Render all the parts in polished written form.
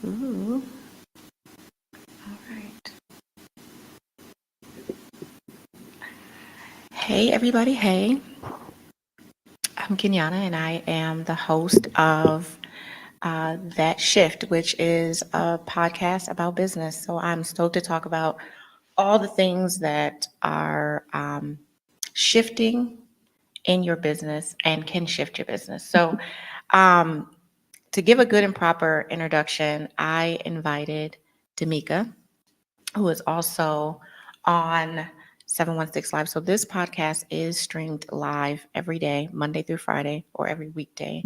Ooh. All right. Hey, everybody. Hey, I'm Kenyana, and I am the host of That Shift, which is a podcast about business. So I'm stoked to talk about all the things that are shifting in your business and can shift your business. So, um, to give a good and proper introduction, I invited Damika, who is also on 716 Live. So this podcast is streamed live every day, Monday through Friday, or every weekday.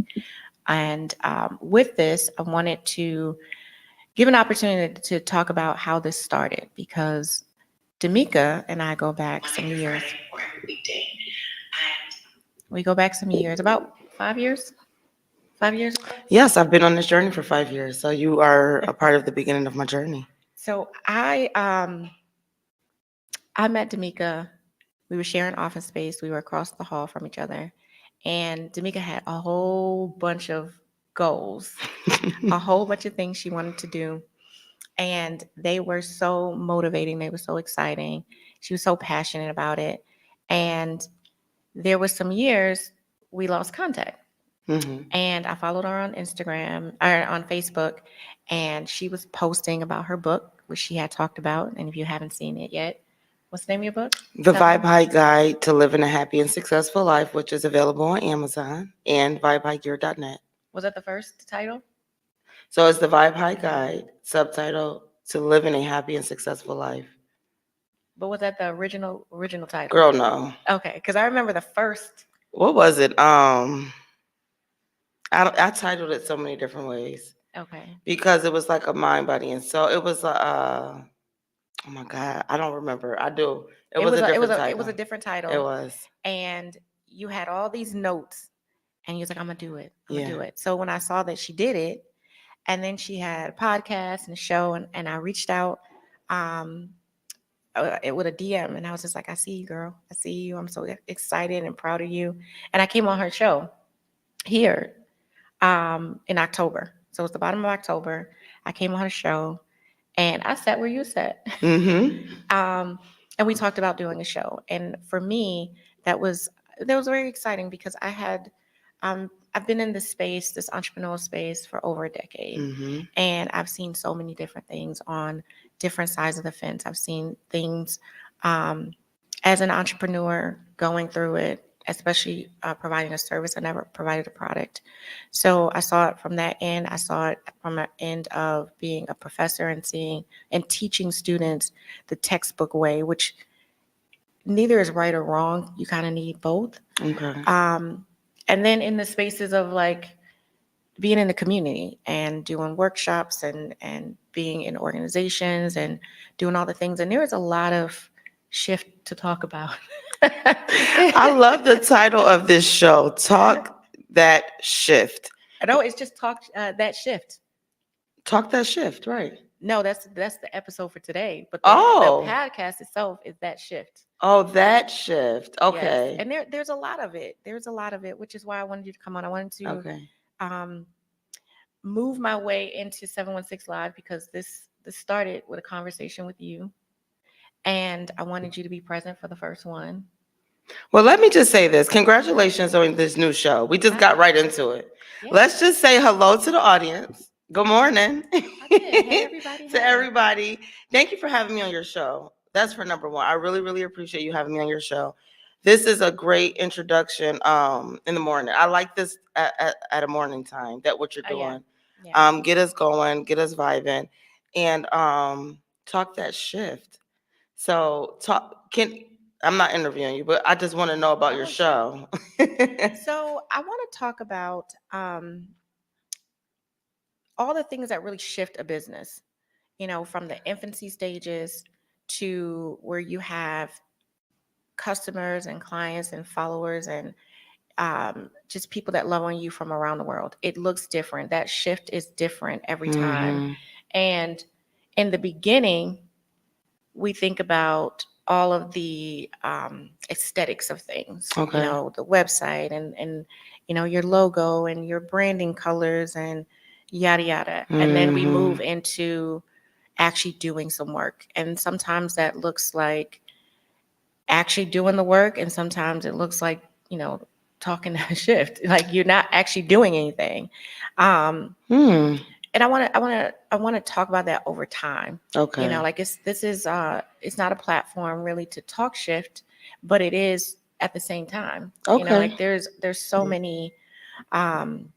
And with this, I wanted to give an opportunity to talk about how this started because Damika and I go back some years. We go back some years, about 5 years. 5 years. Yes, I've been on this journey for 5 years, so you are a part of the beginning of my journey. So I met Damika. We were sharing office space. We were across the hall from each other. And Damika had a whole bunch of goals, a whole bunch of things she wanted to do. And they were so motivating. They were so exciting. She was so passionate about it. And there was some years we lost contact. Mm-hmm. And I followed her on Instagram or on Facebook, and she was posting about her book, which she had talked about. And if you haven't seen it yet, what's the name of your book? The Vibe High Guide to Living a Happy and Successful Life, which is available on Amazon and vibehighgear.net. Was that the first title? So it's the Vibe High Guide, subtitle to Living a Happy and Successful Life. But was that the original title? Girl, no. Okay, because I remember the first. What was it? I titled it so many different ways Okay. because it was like a mind, body, and soul. It was oh my God, I don't remember. I do. It was a different title. It was a different title. It was. And you had all these notes, and you was like, "I'm gonna do it. I'm Yeah. gonna do it." So when I saw that she did it, and then she had a podcast and a show, and I reached out, with a DM, and I was just like, "I see you, girl. I see you. I'm so excited and proud of you." And I came on her show here, in October. So it's the bottom of October. I came on her show, and I sat where you sat. Mm-hmm. And we talked about doing a show. And for me, that was very exciting because I've been in this space, this entrepreneurial space, for over a decade, Mm-hmm. and I've seen so many different things on different sides of the fence. I've seen things um, as an entrepreneur going through it, especially providing a service. I never provided a product. So I saw it from that end. I saw it from an end of being a professor and seeing and teaching students the textbook way, which neither is right or wrong. You kind of need both. Okay. And then in the spaces of like being in the community and doing workshops and being in organizations and doing all the things. And there is a lot of shift to talk about. I love the title of this show, Talk That Shift. No, it's just talk that shift. Talk That Shift, right. No, that's the episode for today. But Oh. the podcast itself is that shift. Oh, that shift. Yes. Okay. And there's a lot of it. There's a lot of it, which is why I wanted you to come on. I wanted to Okay. um, move my way into 716 Live because this started with a conversation with you. And I wanted you to be present for the first one. Well, let me just say this. Congratulations on this new show. We just got right into it. Yeah. Let's just say hello to the audience. Good morning. I did. Hey, everybody. To everybody. Thank you for having me on your show. That's for number one. I really, really appreciate you having me on your show. This is a great introduction in the morning. I like this at a morning time, that what you're doing. Yeah. Get us going, get us vibing, and talk that shift. So I'm not interviewing you, but I just want to know about your show. So I want to talk about all the things that really shift a business, from the infancy stages to where you have customers and clients and followers and just people that love on you from around the world. It looks different. That shift is different every time. Mm-hmm. And in the beginning, we think about all of the aesthetics of things, Okay. the website and your logo and your branding colors and yada yada. And then we move into actually doing some work. And sometimes that looks like actually doing the work, and sometimes it looks like, talking to shift, like you're not actually doing anything. And I want to talk about that over time. Okay. Like it's not a platform really to talk shift, but it is at the same time. Okay. Like there's so many um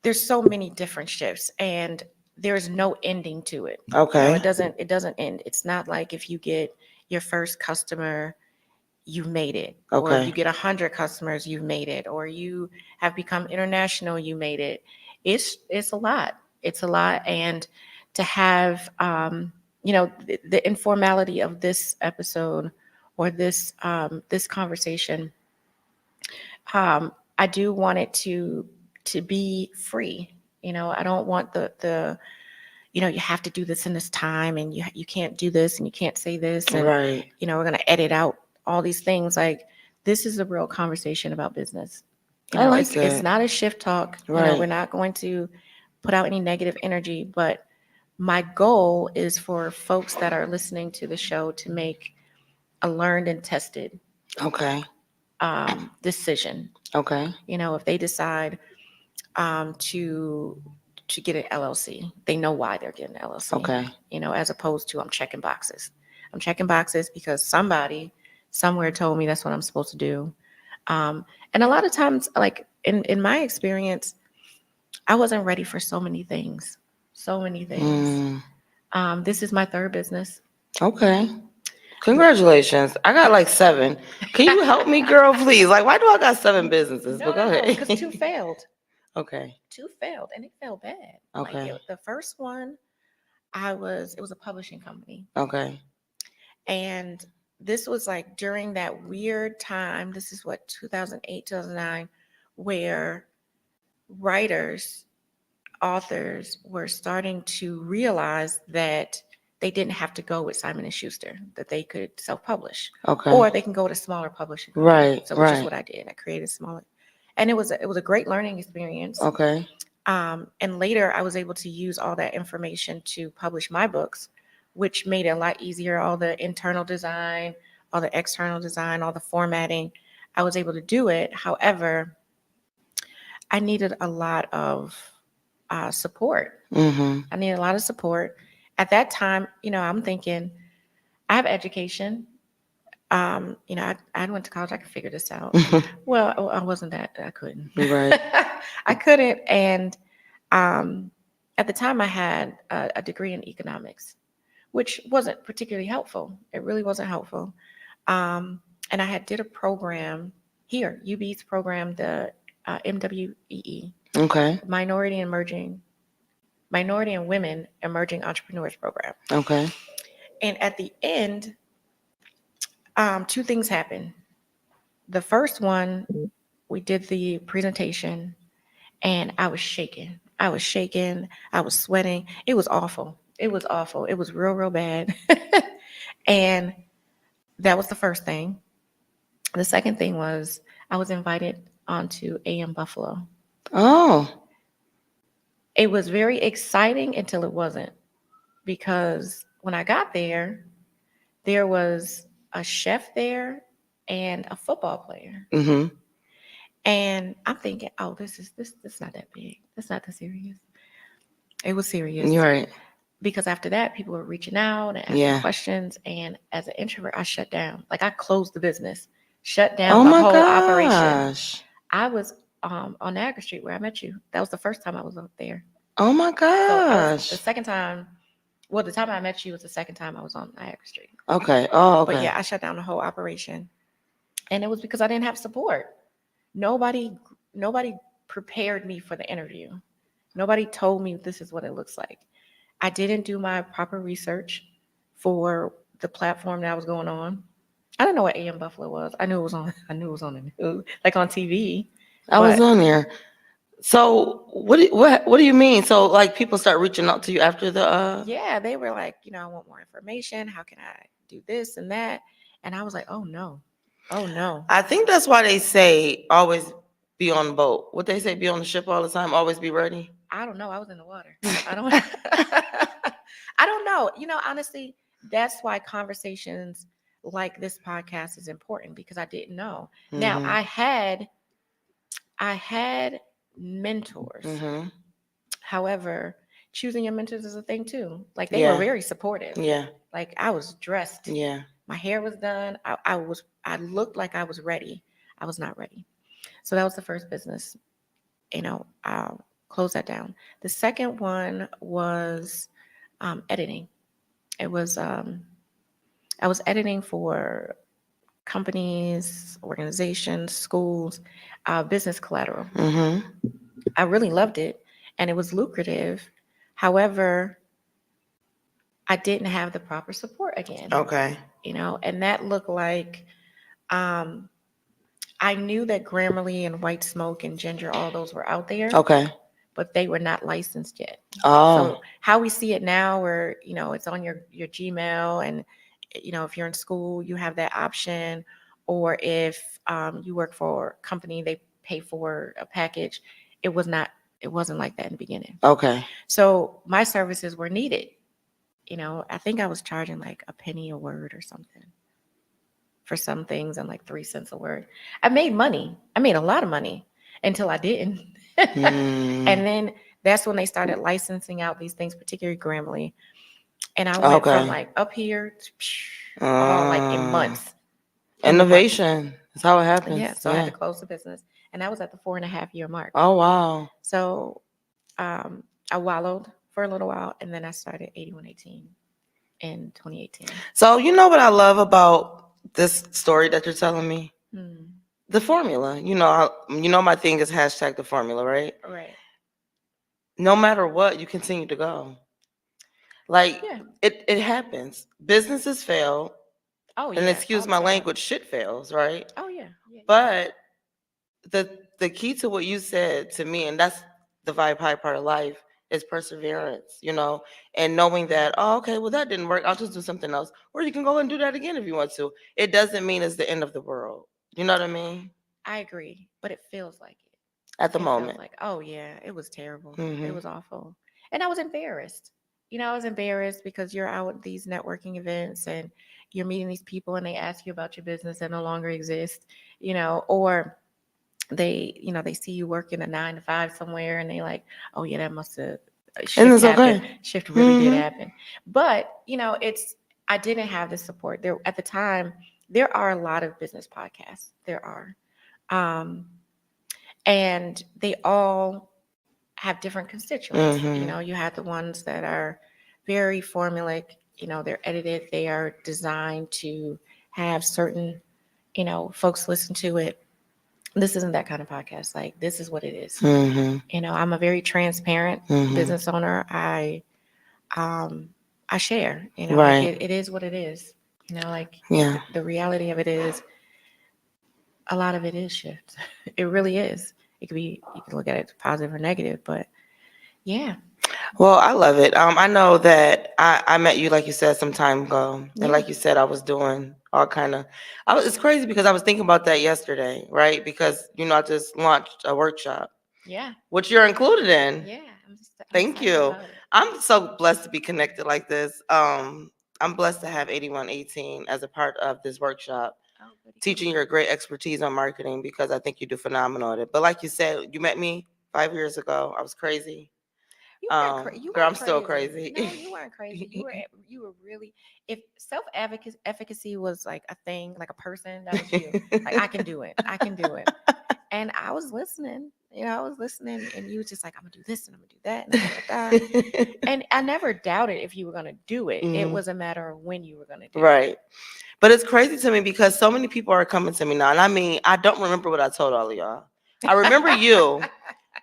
there's so many different shifts, and there's no ending to it. Okay. It doesn't end. It's not like if you get your first customer, you've made it, or Okay. you get 100 customers, you've made it, or you have become international, you made it. It's a lot. It's a lot. And to have the informality of this episode, or this conversation, I do want it to be free. I don't want the you have to do this in this time, and you can't do this, and you can't say this, and Right. we're going to edit out all these things. Like, this is a real conversation about business. I like It's that. not a shift talk. Right. We're not going to put out any negative energy, but my goal is for folks that are listening to the show to make a learned and tested Okay. decision. Okay. If they decide to get an LLC, they know why they're getting an LLC. Okay. As opposed to I'm checking boxes. I'm checking boxes because somebody somewhere told me that's what I'm supposed to do. And a lot of times, like in my experience, I wasn't ready for so many things. So many things. This is my third business. Okay. Congratulations. I got like 7. Can you help me, girl, please? Like, why do I got 7 businesses? But go ahead. Because 2 failed. Okay. 2 failed, and it failed bad. Okay. Like the first one, it was a publishing company. Okay. And this was like during that weird time. This is what, 2008, 2009, where writers, authors were starting to realize that they didn't have to go with Simon and Schuster, that they could self-publish, Okay. or they can go to smaller publishing companies. Right. So which is Right. what I did. I created smaller, and it was a great learning experience. Okay. And later I was able to use all that information to publish my books, which made it a lot easier. All the internal design, all the external design, all the formatting, I was able to do it. However, I needed a lot of support. I needed a lot of support. At that time, I'm thinking, I have education. I went to college. I could figure this out. Well, I wasn't that. I couldn't. Right. I couldn't. And at the time, I had a degree in economics, which wasn't particularly helpful. It really wasn't helpful. And I had did a program here, UB's program, the MWEE, Okay. Minority and Women Emerging Entrepreneurs Program. Okay. And at the end, 2 things happened. The first one, we did the presentation, and I was shaking. I was sweating. It was awful. It was real, real bad. And that was the first thing. The second thing was I was invited onto AM Buffalo. Oh. It was very exciting until it wasn't, because when I got there was a chef there and a football player. And I'm thinking, oh, this is not that big. That's not that serious. It was serious. You're right. Because after that, people were reaching out and asking questions. And as an introvert, I shut down. Like, I closed the business, shut down the whole operation. I was on Niagara Street where I met you. That was the first time I was up there. Oh my gosh. So the second time, well, the time I met you was the second time I was on Niagara Street. Okay. Oh, okay. But yeah, I shut down the whole operation. And it was because I didn't have support. Nobody prepared me for the interview. Nobody told me this is what it looks like. I didn't do my proper research for the platform that I was going on. I didn't know what AM Buffalo was. I knew it was on the news, like on TV. I was on there. So what do you mean? So like people start reaching out to you after the Yeah, they were like, I want more information. How can I do this and that? And I was like, oh no. I think that's why they say always be on the boat. What they say, be on the ship all the time, always be ready. I don't know. I was in the water. I don't. I don't know. Honestly, that's why conversations like this podcast is important because I didn't know. Now Mm-hmm. I had mentors. Mm-hmm. However, choosing your mentors is a thing too. Like they were Yeah. very supportive. Yeah. Like I was dressed. Yeah. My hair was done. I looked like I was ready. I was not ready. So that was the first business. I'll close that down. The second one was editing. It was I was editing for companies, organizations, schools, business collateral. Mm-hmm. I really loved it, and it was lucrative. However, I didn't have the proper support again. Okay. And that looked like um, I knew that Grammarly and White Smoke and Ginger, all those were out there. Okay. But they were not licensed yet. Oh. So how we see it now, where it's on your Gmail, and if you're in school, you have that option, or if you work for a company, they pay for a package. It wasn't like that in the beginning. Okay. So my services were needed. I think I was charging like a penny a word or something for some things and like 3 cents a word. I made money. I made a lot of money until I didn't. And then that's when they started licensing out these things, particularly Grammarly. And I went from like up here to all like in months. Innovation. That's how it happens. Yeah. So I had to close the business. And that was at the 4.5-year mark. Oh, wow. So I wallowed for a little while, and then I started 8118 in 2018. So you know what I love about this story that you're telling me? Hmm. The formula. My thing is hashtag the formula, right? Right. No matter what, you continue to go. Like, Yeah. it happens. Businesses fail. Oh, And yeah. excuse my language, shit fails, right? Oh, yeah. But the key to what you said to me, and that's the vibe high part of life, is perseverance, and knowing that, oh, okay, well, that didn't work. I'll just do something else. Or you can go and do that again if you want to. It doesn't mean it's the end of the world. You know what I mean? I agree, but it feels like it. At the It moment. feels like, oh, yeah, it was terrible. Mhm. It was awful. And I was embarrassed. I was embarrassed because you're out at these networking events and you're meeting these people and they ask you about your business that no longer exists, or they see you working a 9 to 5 somewhere and they like, oh, yeah, that must have shift happened. Okay. Shift really did Mhm. happen. But, I didn't have the support there at the time. There are a lot of business podcasts. There are. And they all have different constituents. Mhm. You have the ones that are very formulaic, they're edited, they are designed to have certain, folks listen to it. This isn't that kind of podcast. Like, this is what it is. Mhm. I'm a very transparent Mhm. business owner. I share, Right. like it is what it is. Like Yeah. the reality of it is a lot of it is shift. It really is. It could be, you can look at it positive or negative, but yeah. Well, I love it. I know that I met you, like you said, some time ago. Yeah. And like you said, I was doing all kind of, it's crazy because I was thinking about that yesterday, right? Because, I just launched a workshop, Yeah. which you're included in. Yeah. I'm Thank excited you. about it. I'm so blessed to be connected like this. I'm blessed to have 8118 as a part of this workshop, teaching your great expertise on marketing because I think you do phenomenal at it. But like you said, you met me 5 years ago. I was crazy. You Girl, weren't I'm still crazy. No, you weren't crazy. You were really, if self efficacy was like a thing, like a person, that was you. Like, I can do it. I can do it. And I was listening. I was listening, and you was just like, I'm gonna do this and I'm gonna do that and da. And I never doubted if you were gonna do it. It Mhm. was a matter of when you were gonna do it. Right. But it's crazy to me because so many people are coming to me now. And I mean, I don't remember what I told all of y'all. I remember you.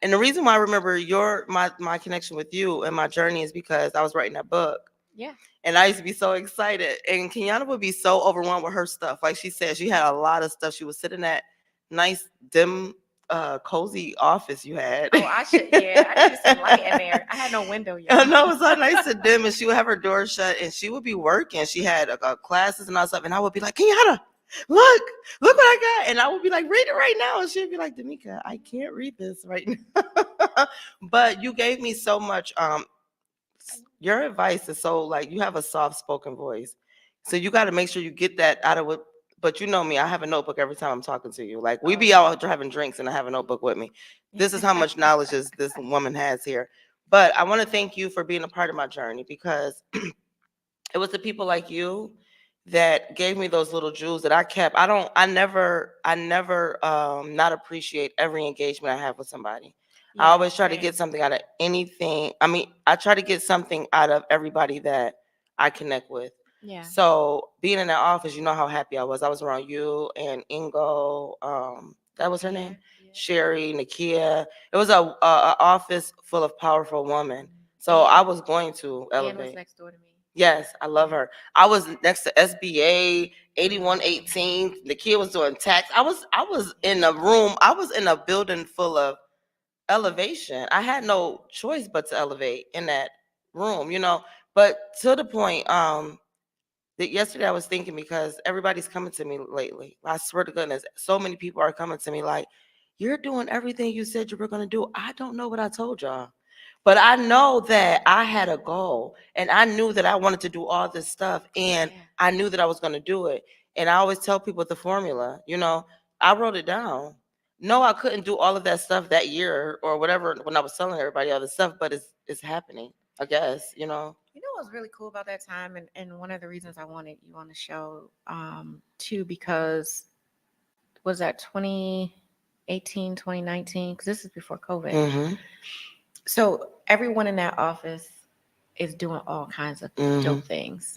And the reason why I remember my connection with you and my journey is because I was writing that book. Yeah. And I used to be so excited. And Kenyana would be so overwhelmed with her stuff. Like she said, she had a lot of stuff. She was sitting in that nice, dim, cozy office you had. Oh, I needed some light in there. I had no window yet. I know, it was so nice and dim. And she would have her door shut and she would be working. She had classes and all stuff. And I would be like, Kenyana, look, look what I got. And I would be like, read it right now. And she'd be like, Damika, I can't read this right now. But you gave me so much. Your advice is so like you have a soft spoken voice. So you got to make sure you get that out of it. But you know me, I have a notebook every time I'm talking to you. Like we be out having drinks and I have a notebook with me. This is how much knowledge this woman has here. But I want to thank you for being a part of my journey because it was the people like you that gave me those little jewels that I kept. I never not appreciate every engagement I have with somebody. I always try to get something out of anything. I mean, I try to get something out of everybody that I connect with. Yeah. So being in that office, you know how happy I was. I was around you and Ingo. That was her name, Sherry, Nakia. It was a office full of powerful women. So I was going to Ann was elevate. next door to me. Yes, I love her. I was next to SBA 8118. The kid was doing tax. I was in a room. I was in a building full of elevation. I had no choice but to elevate in that room, you know. But to the point, that yesterday I was thinking because everybody's coming to me lately. I swear to goodness, so many people are coming to me like, you're doing everything you said you were gonna do. I don't know what I told y'all. But I know that I had a goal and I knew that I wanted to do all this stuff and I knew that I was going to do it. And I always tell people the formula, you know, I wrote it down. No, I couldn't do all of that stuff that year or whatever when I was telling everybody all this stuff, but it's happening, I guess, you know. You know what was really cool about that time, and one of the reasons I wanted you on the show, too, because was that 2018, 2019? Because this is before COVID. Mm-hmm. So everyone in that office is doing all kinds of dope things,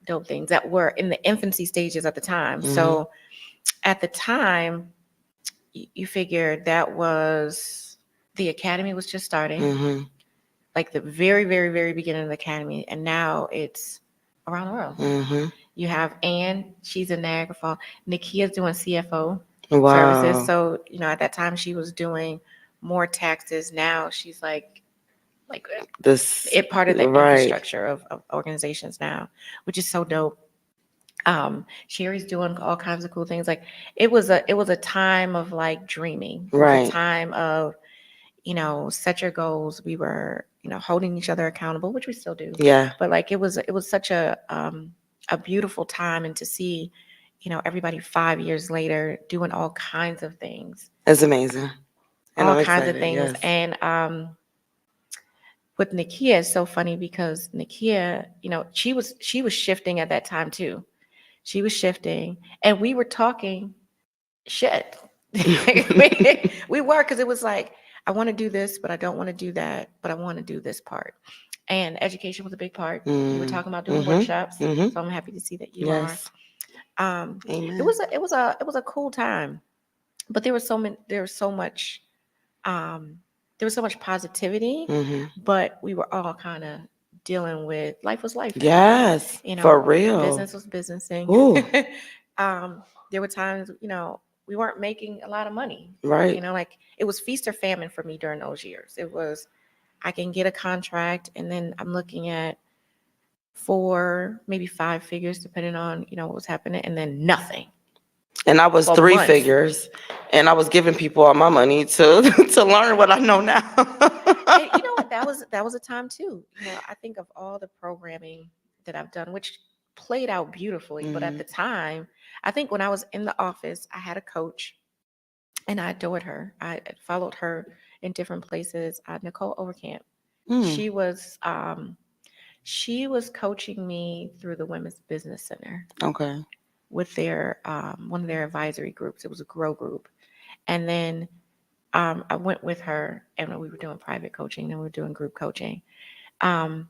dope things that were in the infancy stages at the time. So at the time, you figured that was the academy was just starting, like the very, very, very beginning of the academy, and now it's around the world. You have Ann, she's in Niagara Falls. Nikia's doing CFO services. So, you know, at that time she was doing more taxes. Now she's like This part of the infrastructure of organizations now, which is so dope. Sherry's doing all kinds of cool things. Like it was a time of like dreaming. It was a time of, you know, set your goals. We were, you know, holding each other accountable, which we still do. Yeah. But like it was such a beautiful time, and to see, you know, everybody 5 years later doing all kinds of things. It's amazing. And all I'm kinds excited, of things. yes. And with Nakia, it's so funny because Nakia, you know, she was shifting at that time too. She was shifting, and we were talking shit. we were, because it was like, I want to do this, but I don't want to do that, but I want to do this part. And education was a big part. We were talking about doing workshops, so I'm happy to see that you are. Amen. It was a cool time, but there was so much positivity, but we were all kind of dealing with life was life. Yes, you know, for real. Business was businessing. There were times, you know, we weren't making a lot of money. Right. You know, like it was feast or famine for me during those years. It was, I can get a contract and then I'm looking at 4, maybe 5 figures, depending on, you know, what was happening, and then nothing. And I was 3 figures, and I was giving people all my money to to learn what I know now. And you know what? That was a time too. You know, I think of all the programming that I've done, which played out beautifully. But at the time, I think when I was in the office, I had a coach, and I adored her. I followed her in different places. Nicole Overcamp. She was coaching me through the Women's Business Center. Okay. With their one of their advisory groups. It was a grow group, and then I went with her, and we were doing private coaching, and we were doing group coaching. And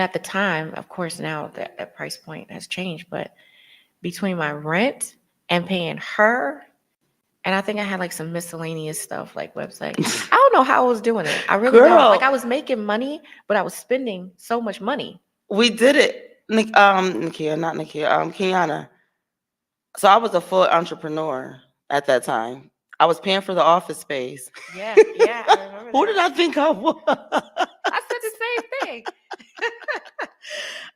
at the time, of course, now that price point has changed, but between my rent and paying her, and I think I had like some miscellaneous stuff like website. I don't know how I was doing it. I really don't. Like I was making money, but I was spending so much money. We did it, Nakia, not Nakia, Kenyana. So I was a full entrepreneur at that time. I was paying for the office space. Yeah, I remember that. Who did I think I was? I said the same thing.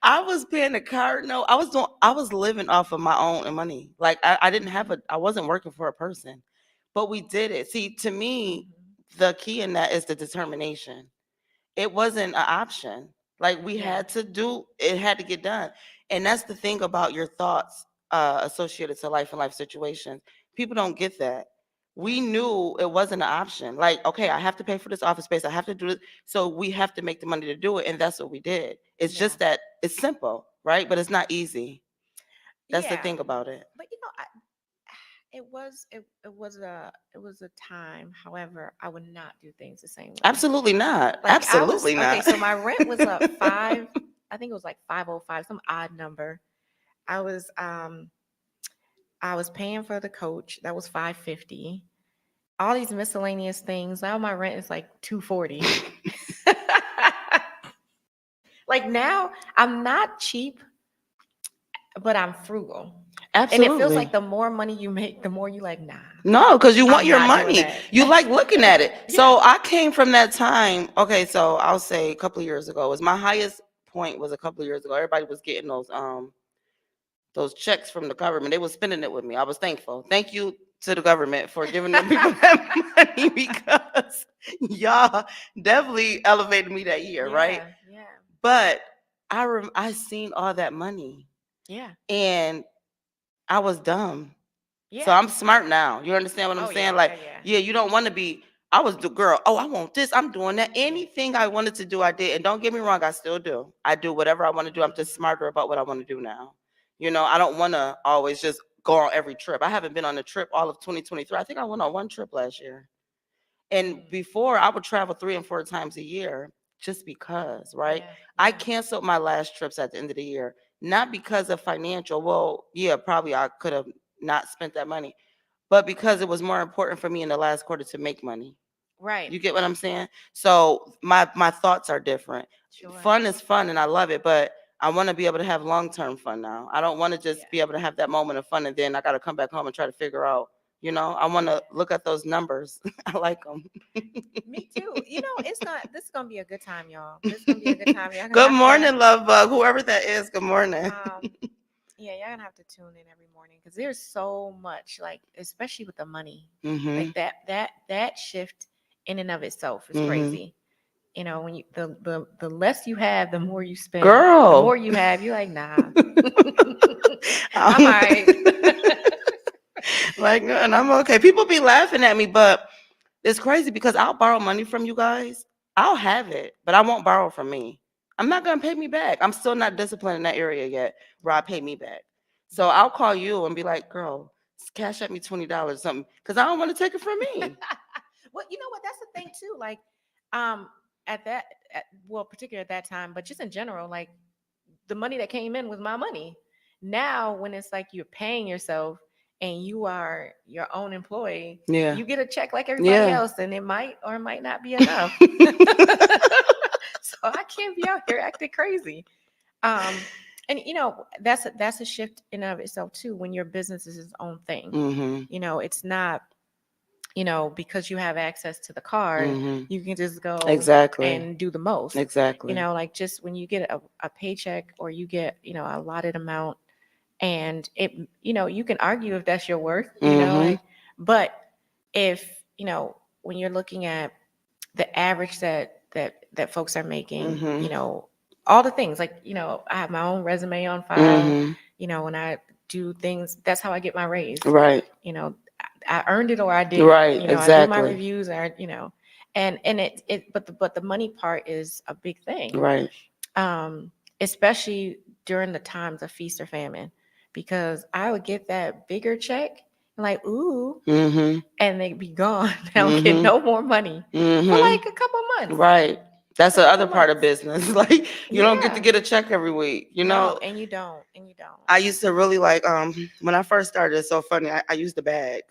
I was paying a card note. I was living off of my own money. Like I didn't have I wasn't working for a person. But we did it. See, to me, the key in that is the determination. It wasn't an option. Like we Yeah. had to do it, had to get done. And that's the thing about your thoughts associated to life and life situations. People don't get that. We knew it wasn't an option. Like, okay, I have to pay for this office space. I have to do it. So we have to make the money to do it. And that's what we did. It's Yeah. just that it's simple, right? But it's not easy. That's the Yeah. thing about it. But it was a time. However, I would not do things the same way. Absolutely not. Like Absolutely okay, not. so my rent was up five. I think it was like 505, some odd number. I was um I was paying for the coach. That was 550. All these miscellaneous things. Now my rent is like 240. Like now, I'm not cheap, but I'm frugal. And it feels Absolutely. like the more money you make, the more you like, nah. No, because you want I'm your not doing money. that. You like looking at it. Yeah. So I came from that time. Okay, so I'll say a couple of years ago. It was my highest point was a couple of years ago. Everybody was getting those checks from the government. They was spending it with me. I was thankful. Thank you to the government for giving them people that money because y'all definitely elevated me that year, right? Yeah. But I seen all that money Yeah. and I was dumb. Yeah. So I'm smart now. You understand what I'm Oh, saying? yeah, Like, yeah. yeah, you don't want to be. I was the girl. Oh, I want this. I'm doing that. Anything I wanted to do, I did. And don't get me wrong, I still do. I do whatever I want to do. I'm just smarter about what I want to do now. You know, I don't want to always just go on every trip. I haven't been on a trip all of 2023. I think I went on one trip last year. And before, I would travel 3 and 4 times a year just because, right? Yeah. I canceled my last trips at the end of the year, not because of financial. Well, yeah, probably I could have not spent that money, but because it was more important for me in the last quarter to make money. Right. You get what I'm saying? So my thoughts are different. Sure. Fun is fun and I love it, but I want to be able to have long-term fun now. I don't want to just be able to have that moment of fun and then I got to come back home and try to figure out, you know, I want to look at those numbers. I like them. Me too. You know, this is gonna be a good time, y'all. This is gonna be a good time. Y'all gonna Good have morning, love bug. Whoever that is, good morning. yeah, y'all gonna have to tune in every morning because there's so much, like especially with the money, Mm-hmm. like that shift in and of itself is Mhm. crazy. You know, when you the less you have, the more you spend. Girl. The more you have, you're like, nah. I'm all right. Like, and I'm okay. People be laughing at me, but it's crazy because I'll borrow money from you guys. I'll have it, but I won't borrow from me. I'm not gonna pay me back. I'm still not disciplined in that area yet where I pay me back. So I'll call you and be like, girl, cash at me $20 something. Cause I don't want to take it from me. Well, you know what? That's the thing too. Like, at that, well, particularly at that time, but just in general, like the money that came in was my money. Now, when it's like you're paying yourself and you are your own employee, Yeah. you get a check like everybody Yeah. else, and it might or might not be enough. So I can't be out here acting crazy. And you know that's a shift in and of itself too. When your business is its own thing, Mm-hmm. you know, it's not, you know, because you have access to the card, Mm-hmm. you can just go Exactly. and do the most. Exactly. You know, like just when you get a paycheck or you get, you know, a allotted amount, and it, you know, you can argue if that's your worth, you know, Mm-hmm. like, but if, you know, when you're looking at the average that folks are making, Mm-hmm. you know, all the things like, you know, I have my own resume on file, Mm-hmm. you know, when I do things, that's how I get my raise. Right. You know, I earned it or I didn't. Right. You know, I do my Exactly. reviews, or you know, and but the money part is a big thing. Right. Especially during the times of feast or famine, because I would get that bigger check, like ooh, Mm-hmm. and they'd be gone. I don't get no more money for Mm-hmm. like a couple months. Right. That's the A other couple part of months. business. Like you don't get to Yeah. get a check every week. You No, know, and you don't, and you don't. I used to really like when I first started, it's so funny. I used a bag.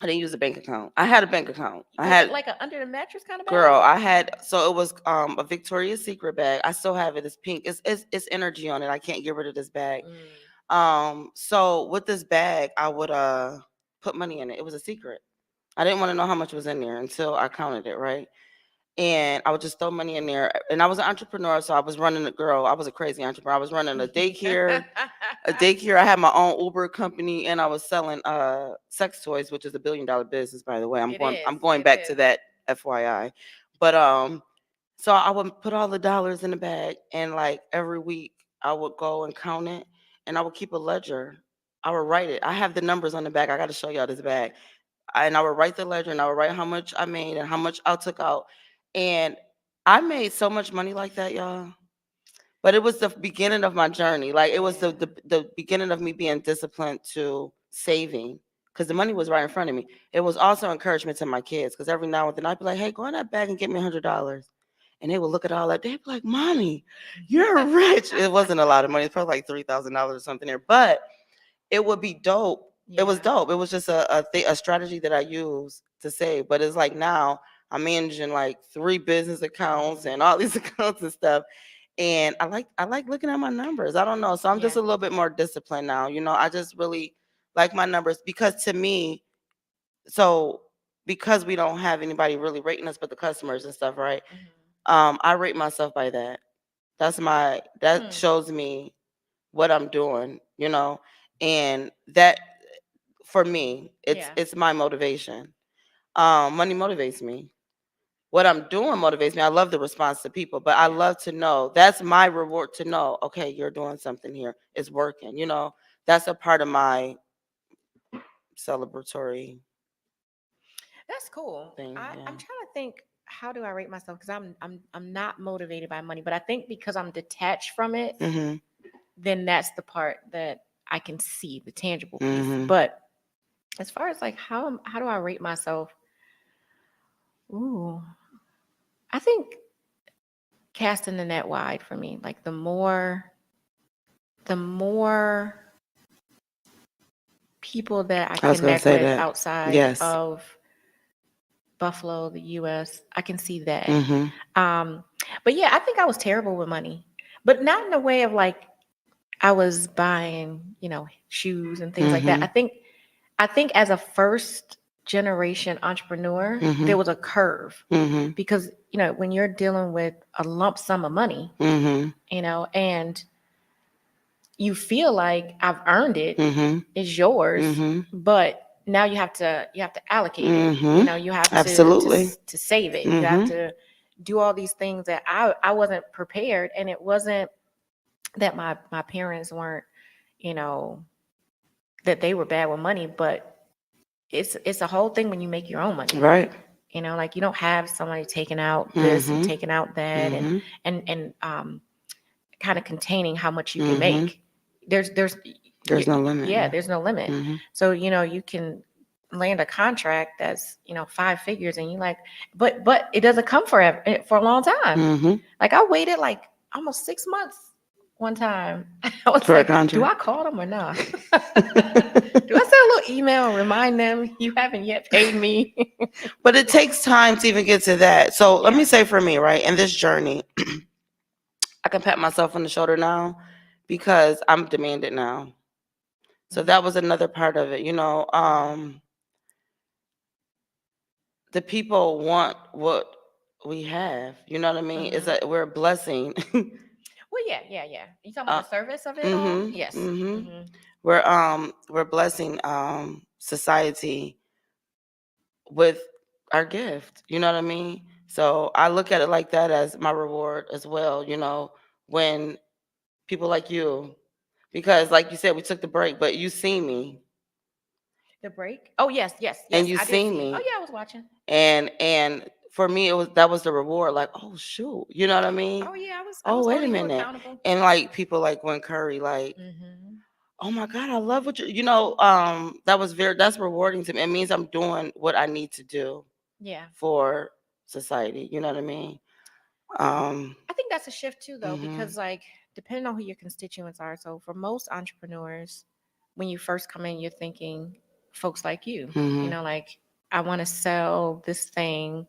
I didn't use a bank account. I had a bank account. I Was it had like a under the mattress kind of bag? girl, I had so it was a Victoria's Secret bag. I still have it. It's pink. It's energy on it. I can't get rid of this bag. So with this bag, I would put money in it. It was a secret. I didn't want to know how much was in there until I counted it, right? and I would just throw money in there. And I was an entrepreneur, so I was running I was a crazy entrepreneur. I was running a daycare. I had my own Uber company, and I was selling sex toys, which is $1 billion business, by the way. I'm going back to that, FYI. But so I would put all the dollars in the bag, and like every week I would go and count it, and I would keep a ledger. I would write it. I have the numbers on the back. I got to show y'all this bag. And I would write the ledger, and I would write how much I made and how much I took out. And I made so much money like that, y'all. But it was the beginning of my journey. Like it was the beginning of me being disciplined to saving, because the money was right in front of me. It was also encouragement to my kids, because every now and then I'd be like, hey, go in that bag and get me $100. And they would look at all that. They'd be like, Mommy, you're rich. It wasn't a lot of money. It's probably like $3,000 or something there. But it would be dope. It was dope. It was just a strategy that I used to save. But it's like now I'm managing like 3 business accounts and all these accounts and stuff. And I like looking at my numbers. I don't know. So I'm just a little bit more disciplined now. I just really like my numbers, because to me, so because we don't have anybody really rating us but the customers and stuff, right? I rate myself by that. That shows me what I'm doing. And that, for me, it's my motivation. Money motivates me. What I'm doing motivates me. I love the response to people, but I love to know, that's my reward, to know, okay, you're doing something here. It's working. That's a part of my celebratory That's cool. thing. I'm Yeah. trying to think, how do I rate myself? Because I'm not motivated by money, but I think because I'm detached from it, Mm-hmm. then that's the part that I can see, the tangible piece. Mm-hmm. But as far as like how do I rate myself? Ooh, I think casting the net wide for me. Like the more people that I I was gonna connect say with that. outside Yes. of Buffalo, the US, I can see that. Mm-hmm. But yeah, I think I was terrible with money, but not in a way of like I was buying, shoes and things like that. Mm-hmm. I think as a first generation entrepreneur, Mm-hmm. there was a curve Mm-hmm. because, when you're dealing with a lump sum of money, Mm-hmm. And you feel like I've earned it, Mm-hmm. it's yours, Mm-hmm. but now you have to allocate it. Mm-hmm. You have Absolutely. to save it. You have Mm-hmm. to do all these things that I wasn't prepared, and it wasn't that my parents weren't, you know, that they were bad with money, but it's a whole thing when you make your own money. Right. Like you don't have somebody taking out this and Mm-hmm. taking out that Mm-hmm. and kind of containing how much you can Mm-hmm. make. There's There's no limit. yeah, there's no limit. Mm-hmm. So you can land a contract that's 5 figures, and you like, but it doesn't come forever, for a long time. Mm-hmm. Like I waited like almost 6 months one time. I was For a like, do contract. I call them or not? Do I send a little email and remind them you haven't yet paid me? But it takes time to even get to that. So let me Yeah. say, for me, right, in this journey, I can pat myself on the shoulder now because I'm demanded now. So that was another part of it. The people want what we have. You know what I mean? It's we're a blessing. Well, yeah. You talking about the service of it all? Mm-hmm. Yes. Mm-hmm. We're blessing society with our gift. You know what I mean? So I look at it like that as my reward as well. When people like you, because like you said, we took the break, but you see me. The break? Oh, yes. And you I did see see. me. Oh, yeah, I was watching. And for me, that was the reward. Like, oh shoot, you know what I mean? Oh, yeah, I was Oh, wait a holding you minute. accountable. And like people like Gwen Curry, like, oh my God, I love what that's rewarding to me. It means I'm doing what I need to do Yeah. for society. You know what I mean? I think that's a shift too, though, because like depending on who your constituents are. So for most entrepreneurs, when you first come in, you're thinking folks like you. Like I want to sell this thing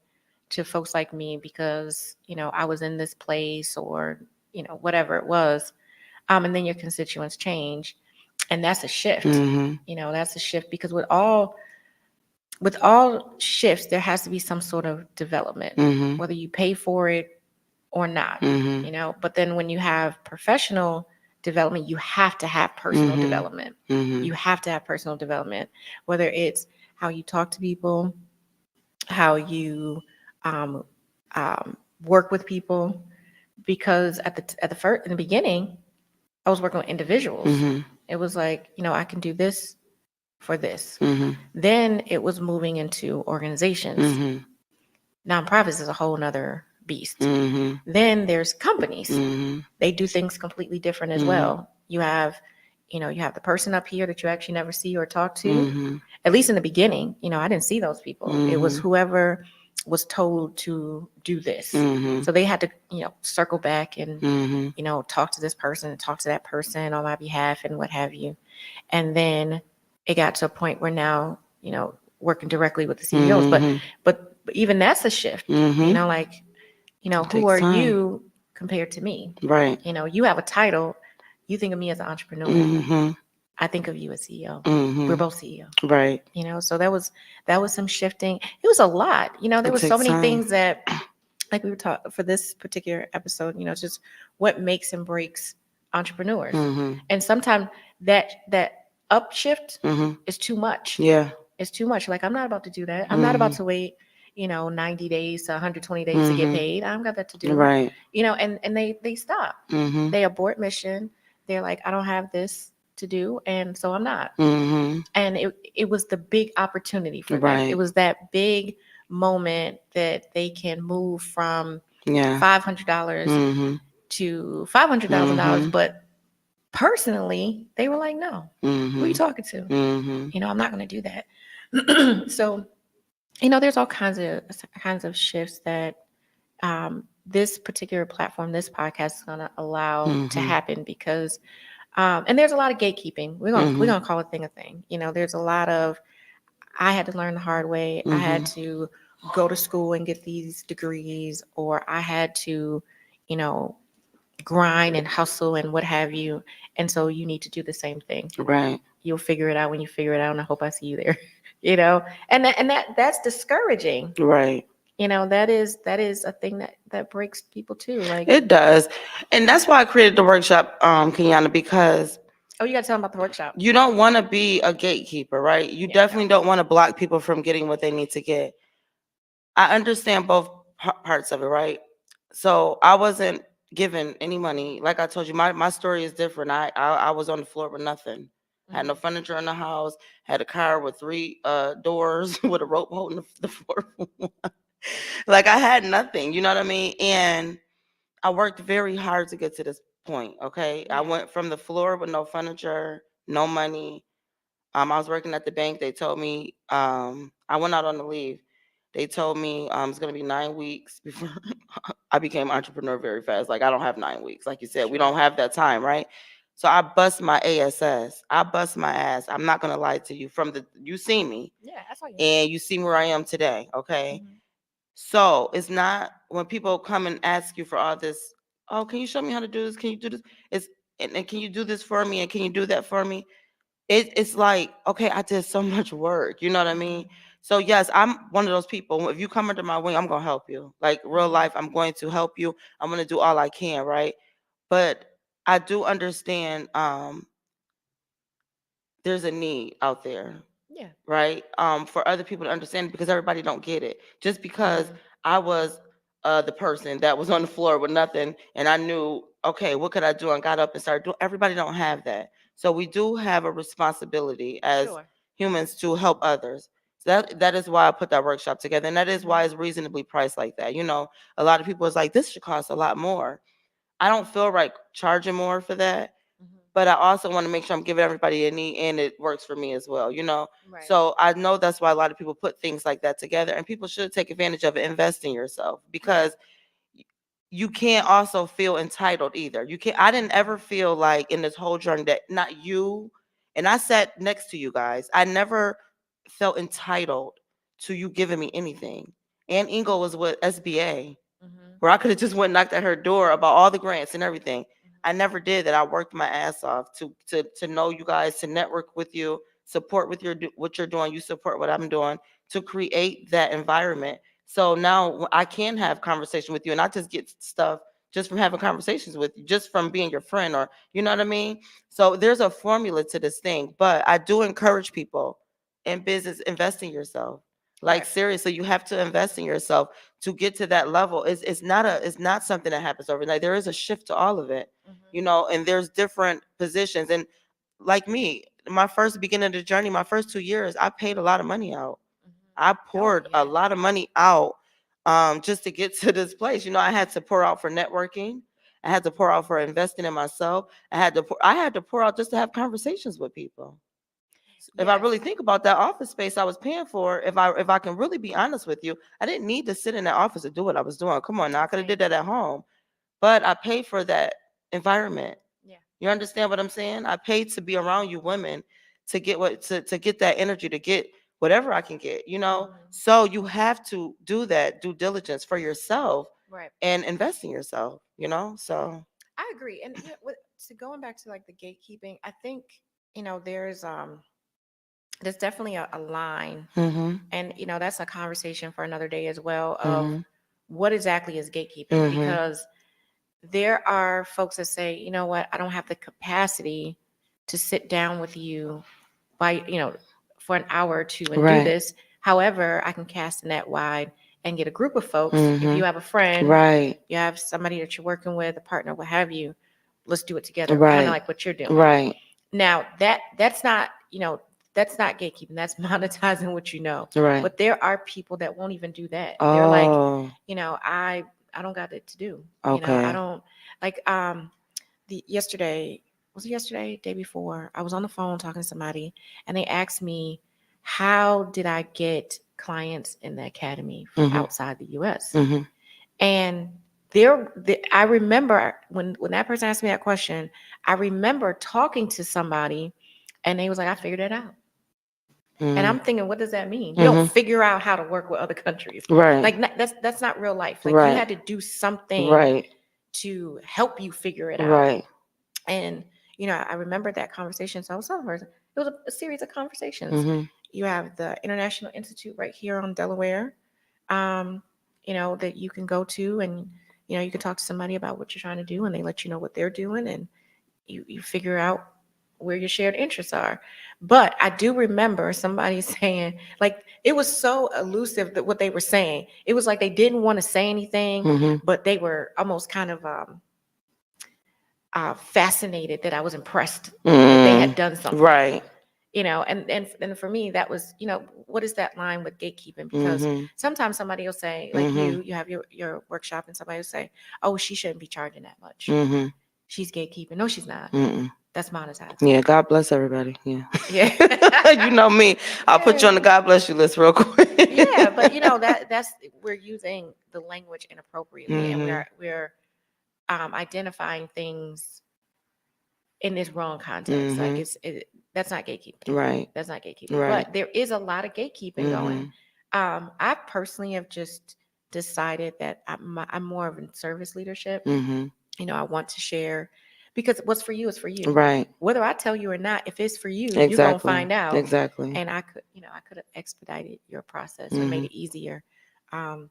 to folks like me because I was in this place or whatever it was. And then your constituents change, and that's a shift. That's a shift because with all with all shifts, there has to be some sort of development, Mm-hmm. whether you pay for it or not, Mm-hmm. But then when you have professional development, you have to have personal Mm-hmm. development. Mm-hmm. You have to have personal development, whether it's how you talk to people, how you um, work with people. Because at the first in the beginning, I was working with individuals. Mm-hmm. It was like, I can do this for this. Mm-hmm. Then it was moving into organizations. Mm-hmm. Nonprofits is a whole nother beast. Mm-hmm. Then there's companies. Mm-hmm. They do things completely different as Mm-hmm. well. You have the person up here that you actually never see or talk to. Mm-hmm. At least in the beginning, I didn't see those people. It was Mm-hmm. whoever was told to do this. Mm-hmm. So they had to, circle back and, Mm-hmm. talk to this person and talk to that person on my behalf and what have you. And then it got to a point where now, working directly with the CEOs, Mm-hmm. but even that's a shift, Mm-hmm. like, It who takes are time. you compared to me? Right. You have a title. You think of me as an entrepreneur. Mm-hmm. I think of you as CEO. We're Mm-hmm. both CEO. Right. So that was some shifting. It was a lot. There It was so takes many time. things that, like we were talking for this particular episode, just what makes and breaks entrepreneurs. Mm-hmm. And sometimes that upshift Mm-hmm. is too much. Yeah. It's too much. Like, I'm not about to do that. I'm not about Mm-hmm. to wait, 90 days to 120 days to get Mm-hmm. paid. I don't got that to do. Right. And they stop. Mm-hmm. They abort mission. They're like, I don't have this to do, and so I'm not. Mm-hmm. And it was the big opportunity for them. It Right. was that big moment that they can move from Yeah. $500 Mm-hmm. to $500,000. Mm-hmm. But personally, they were like, no, who are you Mm-hmm. talking to? Mm-hmm. I'm not going to do that. So, there's all kinds of shifts that this particular platform, this podcast is going to allow to Mm-hmm. happen because, and there's a lot of gatekeeping. We're Mm-hmm. gonna call a thing a thing. There's a lot of. I had to learn the hard way. I Mm-hmm. had to go to school and get these degrees, or I had to, you know, grind and hustle and what have you. And so you need to do the same thing. Right. You'll figure it out when you figure it out, and I hope I see you there. you know, and that's discouraging. Right. That is a thing that breaks people too. Like, It does. And that's why I created the workshop, Kenyana, because oh, you got to tell them about the workshop. you don't want to be a gatekeeper, right? You Yeah, definitely don't want to block people from getting what they need to get. I understand both parts of it, right? So I wasn't given any money. Like I told you, my story is different. I was on the floor with nothing. Had no furniture in the house. Had a car with 3 doors with a rope holding the floor. Like I had nothing. You know what I mean? And I worked very hard to get to this point. Okay, I Yeah. went from the floor with no furniture, no money. I was working at the bank. They told me I went out on the leave. They told me it's gonna be 9 weeks before I became an entrepreneur very fast. Like I don't have 9 weeks. Like you said, we Sure. don't have that time, right? So I bust my ass. I bust my ass. I'm not gonna lie to you. You see me Yeah, that's all you. and you see where I am today. Okay. Mhm. So it's not when people come and ask you for all this, oh, can you show me how to do this? Can you do this? It's and can you do this for me? And can you do that for me? It's like, okay, I did so much work. You know what I mean? Mhm. So yes, I'm one of those people. If you come under my wing, I'm gonna help you. Like real Mhm. life, I'm going to help you. I'm gonna do all I can, right? But I do understand there's a need out there, Yeah. right? For other people to understand because everybody don't get it. Just because Mhm. I was the person that was on the floor with nothing and I knew, okay, what could I do? And got up and started doing. Everybody don't have that. So we do have a responsibility as Sure. humans to help others. So that is why I put that workshop together. And that is Mhm. why it's reasonably priced like that. A lot of people is like, this should cost a lot more. I don't feel right charging more for that, Mhm. but I also want to make sure I'm giving everybody a need and it works for me as well. Right. So I know that's why a lot of people put things like that together and people should take advantage of it, invest in yourself Yeah. because you can't also feel entitled either. You can't, I didn't ever feel like in this whole journey that not you, and I sat next to you guys, I never felt entitled to you giving me anything. And Ingo was with SBA Mhm. where I could have just went and knocked at her door about all the grants and everything. I never did that. I worked my ass off to know you guys, to network with you, support with what you're doing, you support what I'm doing to create that environment. So now I can have conversation with you and I just get stuff just from having conversations with you, just from being your friend, or you know what I mean? So there's a formula to this thing, but I do encourage people in business, invest in yourself. Like Right. seriously, you have to invest in yourself to get to that level. It's not something that happens overnight. There is a shift to all of it, Mm-hmm. and there's different positions. And like me, my first beginning of the journey, my first 2 years, I paid a lot of money out. I Mm-hmm. Oh poured a yeah. lot of money out just to get to this place. I had to pour out for networking. I had to pour out for investing in myself. I had to pour out just to have conversations with people. If I really Yes. think about that office space I was paying for, if I can really be honest with you, I didn't need to sit in that office to do what I was doing. Come on now, I could have Same. did that at home, but I paid for that environment. Yeah. You understand what I'm saying? I paid to be around you women to get to get that energy, to get whatever I can get. Mm-hmm. So you have to do that due diligence for yourself Right. and invest in yourself. So I agree. And so going back to like the gatekeeping, I think there's definitely a line, mhm. and that's a conversation for another day as well, of Mhm. what exactly is gatekeeping, Mhm. because there are folks that say, you know what, I don't have the capacity to sit down with you by for an hour or two and do Right. this. However, I can cast the net wide and get a group of folks. If you Mhm. have a friend, Right. you have somebody that you're working with, a partner, what have you, let's do it together, kind of Right. like what you're doing. Right. Now that's not, that's not gatekeeping. That's monetizing what you know. Right. But there are people that won't even do that. They're like, Oh, I don't got it to do. I okay. don't like the yesterday was it yesterday, day before, I was on the phone talking to somebody, and they asked me, how did I get clients in the academy from Mhm. outside the US? Mhm. And I remember when that person asked me that question, I remember talking to somebody, and they was like, I figured it out. And Mhm. I'm thinking, what does that mean? You don't Mhm. figure out how to work with other countries. Right. Like that's not real life. Like you Right. had to do something Right. to help you figure it out. Right. And I remember that conversation. So I was telling her, it was a series of conversations. Mhm. You have the International Institute right here on Delaware, that you can go to, and you can talk to somebody about what you're trying to do, and they let you know what they're doing, and you figure out where your shared interests are. But I do remember somebody saying, like, it was so elusive that what they were saying. It was like they didn't want to say anything, Mhm. but they were almost kind of fascinated that I was impressed that they had Mm. done something. Right. And for me, that was, what is that line with gatekeeping? Because Mhm. sometimes somebody will say, like, Mhm. you have your workshop, and somebody will say, oh, she shouldn't be charging that much. Mhm. She's gatekeeping. No, she's not. Mm. That's monetizing. Yeah. God bless everybody. Yeah. Yeah. You know me. I'll put you on the Yeah. God bless you list real Yeah, quick. but that's we're using the language inappropriately, and Mhm. we're identifying things in this wrong context. Like Mhm. that's not gatekeeping. Right. That's not gatekeeping. Right. But there is a lot of gatekeeping going. Mhm. I personally have just decided that I'm more of in service leadership. Mhm. I want to share, because what's for you is for you. Right. Whether I tell you or not, if it's for you, you're gonna Exactly. find out. Exactly. And I could have expedited your process or made Mhm. it easier. Um,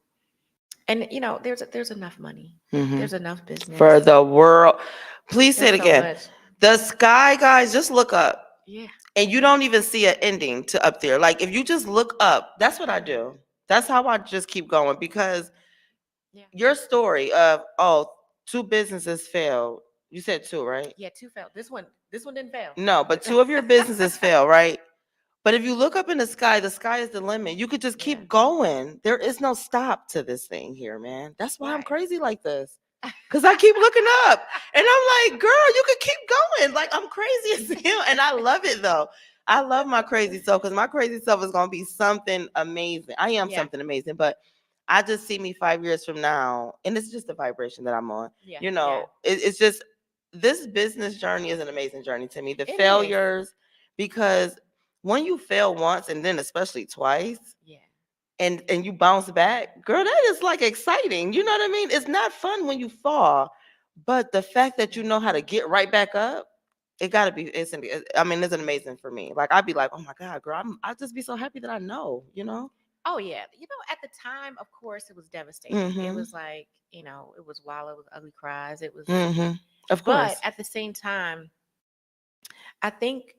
and there's enough money. Mhm. There's enough For business. the world. Please say There's it so again. much. The sky, guys, just look up. Yeah. And you don't even see an ending to up there. Like if you just look up, that's what I do. That's how I just keep going, because Yeah. your story of two businesses failed. You said two, right? Yeah, two failed. This one didn't fail. No, but two of your businesses fail, right? But if you look up in the sky is the limit. You could just Yeah. keep going. There is no stop to this thing here, man. That's why I'm Right. crazy like this. Cause I keep looking up, and I'm like, girl, you could keep going. Like I'm crazy as hell, and I love it though. I love my crazy self, because my crazy self is gonna be something amazing. I am Yeah. something amazing, but I just see me 5 years from now, and it's just the vibration that I'm on. Yeah. It's just this business journey is an amazing journey to me. The It is. failures, because when you fail once and then especially twice, Yeah. and you bounce back, girl, that is like exciting. You know what I mean? It's not fun when you fall, but the fact that you know how to get right back up it gotta be. I mean, it's amazing for me. Like I'd be like, oh my god, girl, I'd just be so happy that I know, you know. Oh yeah, at the time, of course, it was devastating. It Mm-hmm. was like, it was wild, it was ugly cries. It was, Mm-hmm. Of but course. at the same time, I think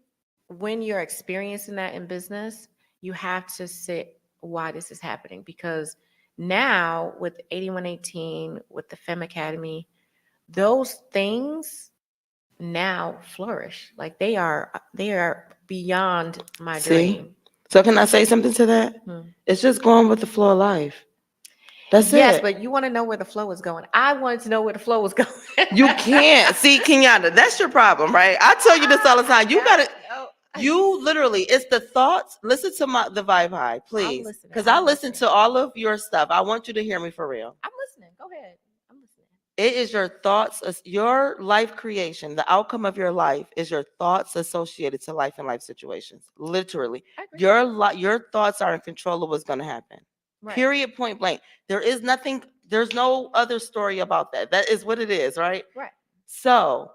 when you're experiencing that in business, you have to sit why this is happening, because now with 8118, with the Fem Academy, those things now flourish. Like they are beyond my See. dream. So can I say something to that? Hmm. It's just going with the flow of life. That's Yes, it. but you want to know where the flow is going. I wanted to know where the flow was going. You can't see Kenyana. That's your problem, right? I tell you this all the time. You gotta. Gotta know. You literally, it's the thoughts. Listen to the vibe high, I'm please, listening. because I I'm listen listening. to all of your stuff. I want you to hear me for real. I'm listening. Go ahead. I'm listening. It is your thoughts, your life creation. The outcome of your life is your thoughts associated to life and life situations. Literally, I agree. your thoughts are in control of what's going to happen. Right. Period. Point blank. There is nothing. There's no other story about that. That is what it is, right? Right. So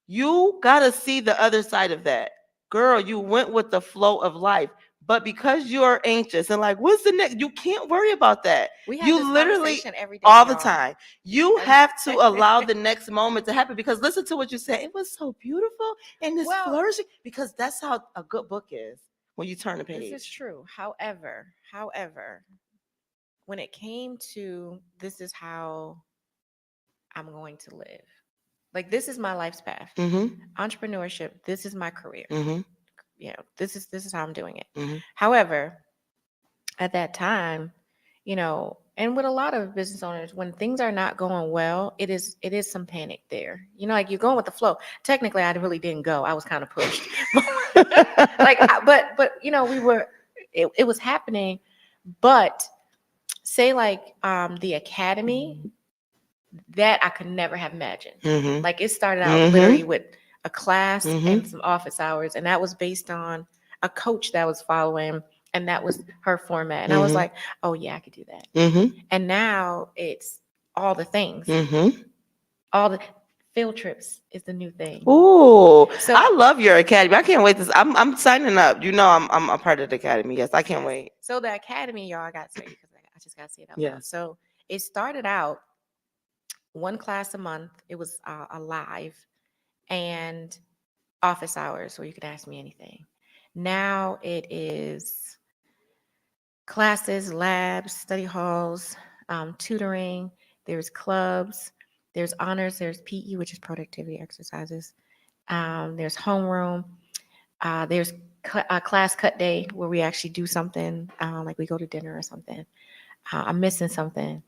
you gotta see the other side of that. Girl, you went with the flow of life. But because you're anxious and like, what's the next? You can't worry about that. We have this You literally conversation every day, all the y'all. time. You have to allow the next moment to happen because listen to what you said. It was so beautiful and it's Well, flourishing because that's how a good book is when you turn the this is page. true. However, when it came to this is how I'm going to live. Like this is my life's path. Mm-hmm. Entrepreneurship, this is my career. Mm-hmm. This is how I'm doing it. Mm-hmm. However, at that time, and with a lot of business owners, when things are not going well, it is some panic there. Like you're going with the flow. Technically, I really didn't go. I was kind of pushed. But we were. It was happening, but say like the academy, that I could never have imagined. Mm-hmm. Like it started out Mm-hmm. literally with a class and Mm-hmm. some office hours, and that was based on a coach that was following, and that was her format. And I was Mm-hmm. like, oh yeah, I could do that. Mm-hmm. And now it's all the things, Mm-hmm. all the field trips is the new thing. Ooh, So I love your academy. I can't wait to. I'm signing up. You know, I'm a part of the academy. Yes, I can't yes, wait. so the academy, y'all, I got to say because I just got to say it out loud. Yes. So it started out one class a month. It was a live and office hours where you could ask me anything. Now it is classes, labs, study halls, tutoring. There's clubs. There's honors. There's PE, which is productivity exercises. There's homeroom. There's a class cut day where we actually do something, like we go to dinner or something. I'm missing something.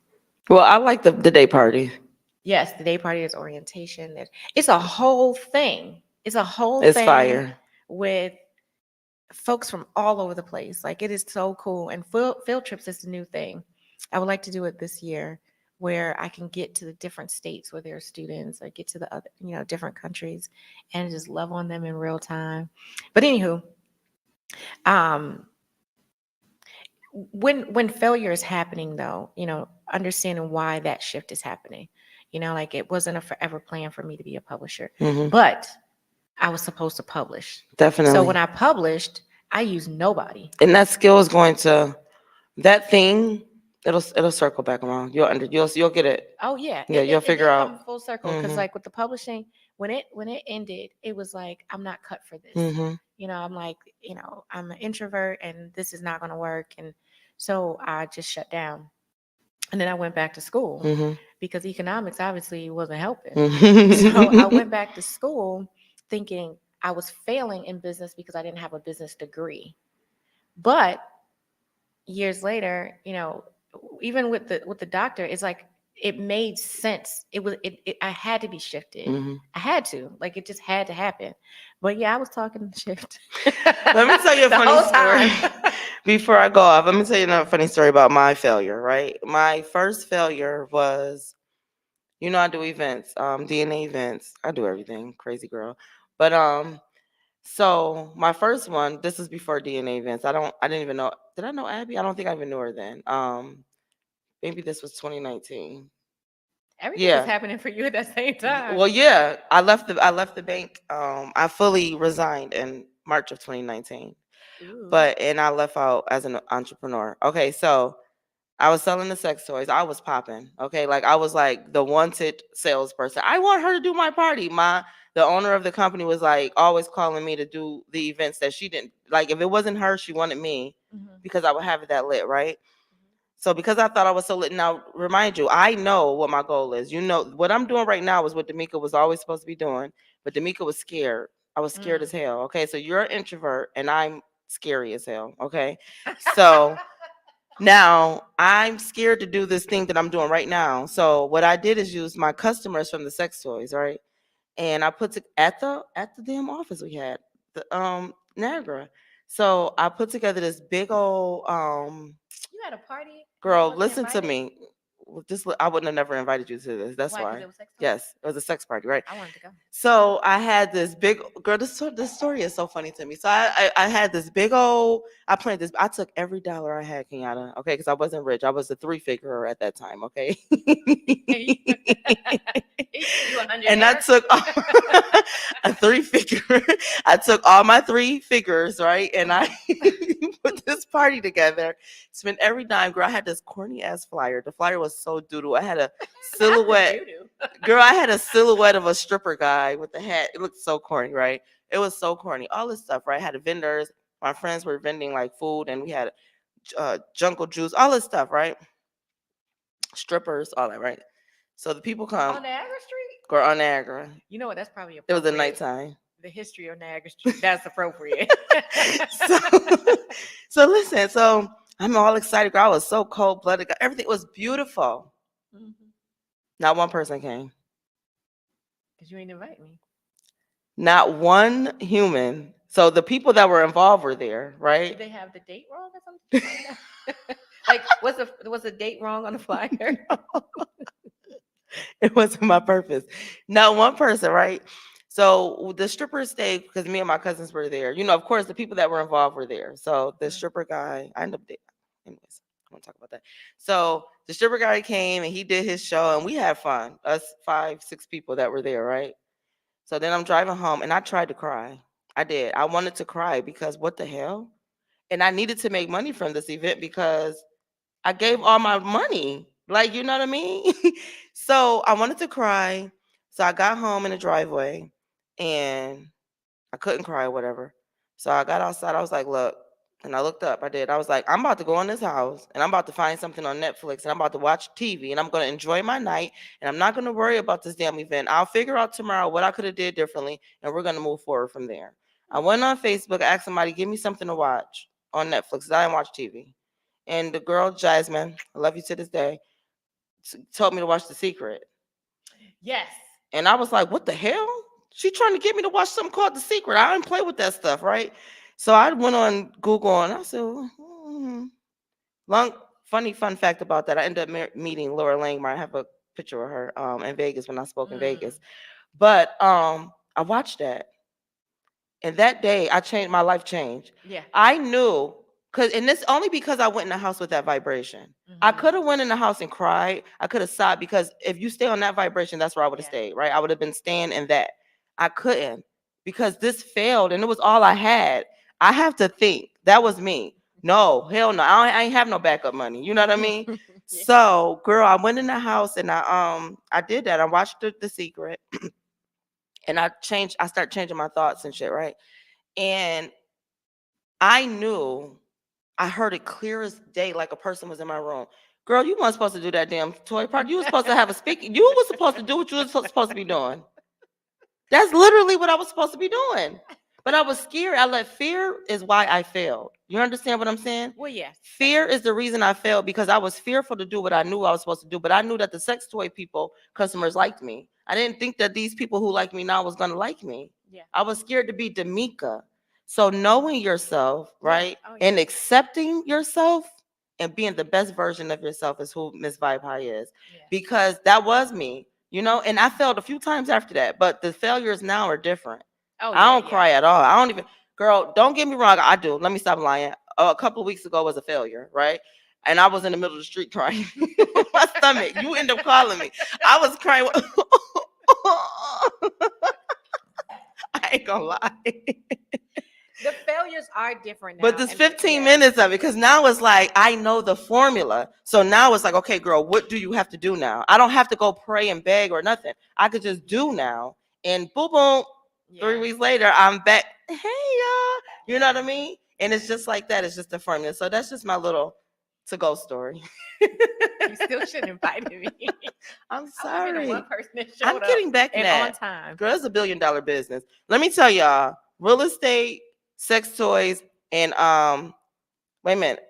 Well, I like the day party. Yes, the day party is orientation. It's a whole thing. It's a whole It's thing fire. with folks from all over the place. Like it is so cool. And field trips is the new thing. I would like to do it this year where I can get to the different states where there are students or get to the other, different countries and just love on them in real time. But anywho, um, when failure is happening though, understanding why that shift is happening, like it wasn't a forever plan for me to be a publisher, Mm-hmm. but I was supposed to publish. So when Definitely. I published, I used nobody. And that skill is going to that thing. It'll circle back around. You'll get it. Oh yeah, Yeah, it, you'll it, it figure did out. come full circle because Mm-hmm. like with the publishing, when it ended, it was like I'm not cut for this. Mm-hmm. I'm like, I'm an introvert and this is not going to work, and so I just shut down. And then I went back to school Mm-hmm. because economics obviously wasn't helping. So I Mm-hmm. went back to school thinking I was failing in business because I didn't have a business degree. But years later, even with the doctor, it's like it made sense. I had to be shifted. Mm-hmm. I had to. Like it just had to happen. But yeah, I was talking shift. Let me tell you a The funny whole story. time. Before I go off, let me tell you another funny story about my failure, right? My first failure was, I do events, DNA events. I do everything, crazy girl. But so my first one, this is before DNA events. I didn't even know. Did I know Abby? I don't think I even knew her then. Maybe this was 2019. Everything was Yeah. happening for you at that same time. Well, yeah. I left the bank. I fully resigned in March of 2019. Ooh. But and I left out as an entrepreneur. Okay, so I was selling the sex toys. I was popping. Okay, like I was like the wanted salesperson. I want her to do my party. The owner of the company was like always calling me to do the events that she didn't like. If it wasn't her, she wanted me Mhm. because I would have it that lit, right? So because I thought I was so lit, now remind you, I know what my goal is. You know what I'm doing right now is what D'Amica was always supposed to be doing, but D'Amica was scared. I was scared as Mm. hell. Okay, so you're an introvert and I'm scary as hell. Okay, so now I'm scared to do this thing that I'm doing right now. So what I did is use my customers from the sex toys, right? And I put to, at the damn office we had the Niagara. So I put together this big old You had a party and I girl. wasn't Listen to invited? me. I wouldn't have never invited you to this. That's Why? Because why. it was sex toys? Yes, it was a sex party, right? I wanted to go. So I had this big girl. This story is so funny to me. So I had this big old. I planned this. I took every dollar I had, Kenyana. Okay, because I wasn't rich. I was a three-figure at that time. Okay. You hung your And I hair? took a three-figure. I took all my three figures, right, and I put this party together. Spent every dime, girl. I had this corny ass flyer. The flyer was so doodle. I had a Not the silhouette. doo-doo. Girl, I had a silhouette of a stripper guy with the hat. It looked so corny, right? It was so corny. All this stuff, right? I had vendors. My friends were vending like food, and we had jungle juice, all this stuff, right? Strippers, all that, right? So the people come, On Niagara Street? girl, on Niagara. You know what? That's probably It was at appropriate. nighttime. The history of Niagara Street. That's appropriate. so, so listen. So I'm all excited. Girl, I was so cold blooded. Everything was beautiful. Mhm. Not one person came. Because you ain't invite me. Not one human. So the people that were involved were there, Did right? they have the date wrong or something? Like, was the date wrong on the flyer? It wasn't my purpose. Not one person, right? So the strippers stayed because me and my cousins were there. You know, of course, the people that were involved were there. So the Mm. stripper guy, I ended up dating. Anyways, I want to talk about that. So the stripper guy came and he did his show and we had fun. Us 5, 6 people that were there, right? So then I'm driving home and I tried to cry. I did. I wanted to cry because what the hell? And I needed to make money from this event because I gave all my money. Like, you know what I mean? So I wanted to cry. So I got home in the driveway and I couldn't cry or whatever. So I got outside. I was like, look, and I looked up. I did. I was like, I'm about to go in this house and I'm about to find something on Netflix and I'm about to watch TV and I'm going to enjoy my night and I'm not going to worry about this damn event. I'll figure out tomorrow what I could have did differently and we're going to move forward from there. I went on Facebook, asked somebody, give me something to watch on Netflix. I didn't watch TV. And the girl, Jasmine, I love you to this day, told me to watch The Secret. Yes. And I was like, what the hell? She trying to get me to watch something called The Secret. I didn't play with that stuff, right? So I went on Google and I said, long, funny fun fact about that. I ended up meeting Laura Langmore. I have a picture of her in Vegas when I spoke in Mm. Vegas. But I watched that. And that day, I changed my life changed. Yeah. I knew and this only because I went in the house with that vibration. I Mhm. could have went in the house and cried. I could have sobbed because if you stay on that vibration, that's where I would have Yeah. stayed, right? I would have been staying in that. I couldn't because this failed and it was all I had. I have to think that was me. No, hell no. I ain't have no backup money. You know what I mean? Yeah. So, girl, I went in the house and I did that. I watched the Secret and I started changing my thoughts and shit, right? And I knew I heard it clear as day, like a person was in my room. Girl, you weren't supposed to do that damn toy party. You were supposed to have a speaking. You were supposed to do what you were supposed to be doing. That's literally what I was supposed to be doing. But I was scared. I let fear is why I failed. You understand what I'm saying? Well, yes. Fear is the reason I failed because I was fearful to do what I knew I was supposed to do. But I knew that the sex toy people, customers liked me. I didn't think that these people who like me now was going to like me. Yeah. I was scared to be D'Amica. So knowing yourself, Yeah. right, Oh, yeah. and accepting yourself and being the best version of yourself is who Miss Vibe High is. Yeah. Because that was me, and I failed a few times after that. But the failures now are different. Oh, I yeah. don't Yeah. cry at all. I don't even, girl, don't get me wrong. I do. Let me stop lying. A couple of weeks ago was a failure, right? And I was in the middle of the street crying. my stomach. You end up calling me. I was crying. I ain't gonna lie. The failures are different now. But this 15 minutes of it, because now it's like I know the formula. So now it's like, okay, girl, what do you have to do now? I don't have to go pray and beg or nothing. I could just do now. And boom, boom, 3 weeks later, I'm back. Hey, y'all. You know what I mean? And it's just like that. It's just a formula. So that's just my little to-go story. You still shouldn't invite me. I'm I sorry. was the one person that showed I'm up getting back and now. on time. Girl, it's $1 billion business. Let me tell y'all, real estate, sex toys, and wait a minute,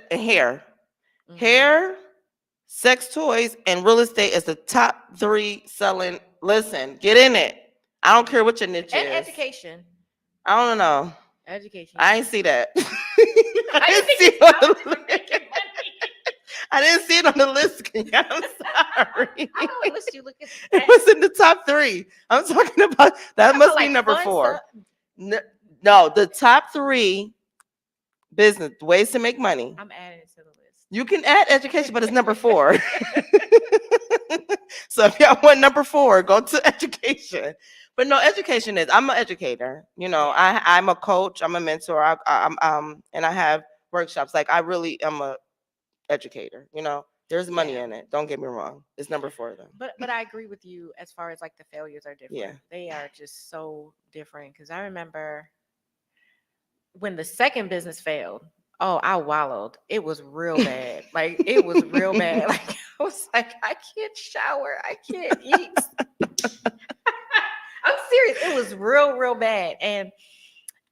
hair. Hair, sex toys, and real estate is the top 3 selling. Listen, get in it. I don't care what your niche And is. education. I don't know. Education. I ain't see that. I didn't see it on the list. I didn't see it on the list. I'm sorry. I know what list you look at. It was in the top 3. I'm talking about that must be number 4. No, the top 3 business ways to make money. I'm adding it to the list. You can add education, but it's number 4. So if y'all want number 4, go to education. But no, education is. I'm an educator. You know, I'm a coach. I'm a mentor. I'm and I have workshops. Like I really am a educator. You know, there's money in it. Don't get me wrong. It's number 4 though. But I agree with you as far as like the failures are different. Yeah. They are just so different. Because I remember when the second business failed. Oh, I wallowed. It was real bad. Like it was real bad. Like I was like, I can't shower. I can't eat. I'm serious. It was real bad. And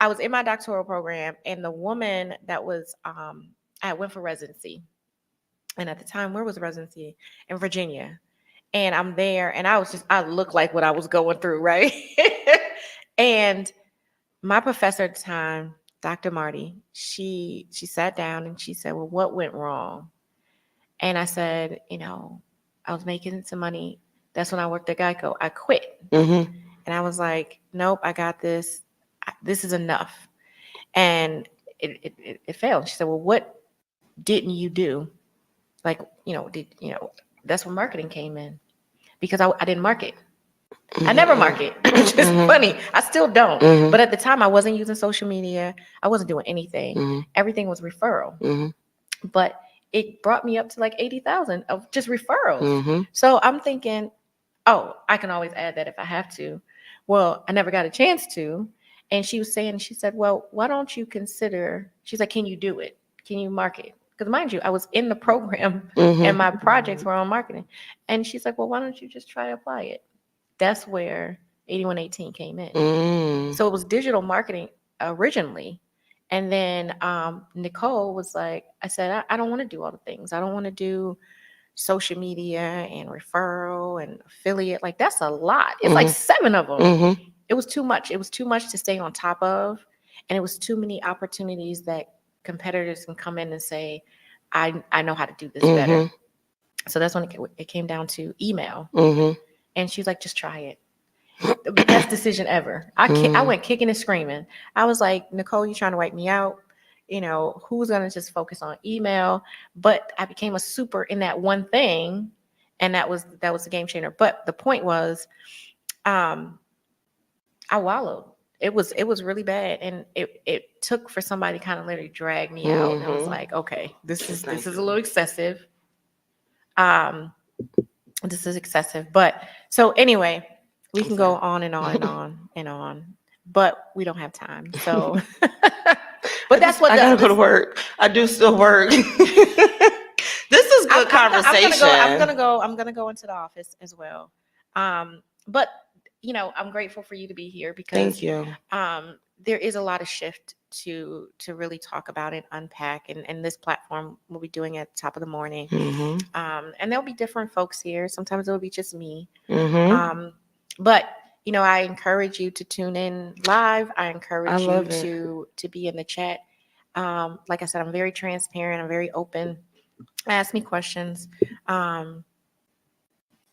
I was in my doctoral program, and the woman that was I went for residency. And at the time, where was the residency? In Virginia. And I'm there, and I looked like what I was going through, right? And my professor at the time, Dr. Marty, she sat down and she said, well, what went wrong? And I said, I was making some money. That's when I worked at Geico. I quit. And I was like, nope, I got this. This is enough. And it failed. She said, well, what didn't you do? Like, that's when marketing came in, because I didn't market. I never market, which is funny. I still don't. But at the time, I wasn't using social media. I wasn't doing anything. Everything was referral. But it brought me up to like 80,000 of just referrals. So I'm thinking, oh, I can always add that if I have to. Well, I never got a chance to. And she said, well, why don't you consider, she's like, can you do it? Can you market? Because mind you, I was in the program and my projects were on marketing. And she's like, well, why don't you just try to apply it? That's where 8118 came in. So it was digital marketing originally. And then Nicole was like, I said, I don't want to do all the things. I don't want to do social media and referral and affiliate. Like, that's a lot. It's like 7 of them. It was too much. It was too much to stay on top of. And it was too many opportunities that competitors can come in and say, I know how to do this better. So that's when it came down to email. And she's like, just try it. The best decision ever. I went kicking and screaming. I was like, Nicole, you trying to wipe me out? Who's going to just focus on email? But I became a super in that one thing. And that was a game changer. But the point was, I wallowed. It was really bad. And it took for somebody to kind of literally drag me out. And I was like, okay, this is a little excessive. This is excessive. But so anyway, we can go on and on and on and on, but we don't have time. So, but that's what I gotta go to work. I do still work. This is good conversation. I'm gonna go into the office as well. But I'm grateful for you to be here because thank you. There is a lot of shift to really talk about and unpack, and this platform we'll be doing at the top of the morning. And there'll be different folks here. Sometimes it'll be just me. But I encourage you to tune in live. I encourage you to be in the chat. Like I said, I'm very transparent. I'm very open. Ask me questions. And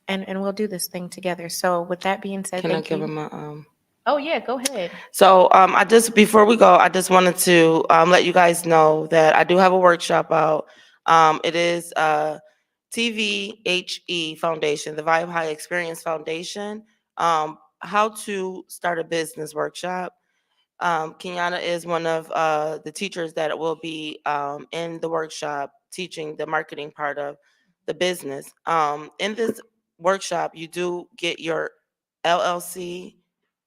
we'll do this thing together. So with that being said, Can I give him a Oh yeah, go ahead. So before we go, I just wanted to let you guys know that I do have a workshop out. It is TVHE Foundation, the Vibe High Experience Foundation, how to start a business workshop. Kenyana is one of the teachers that will be in the workshop teaching the marketing part of the business. In this workshop, you do get your LLC,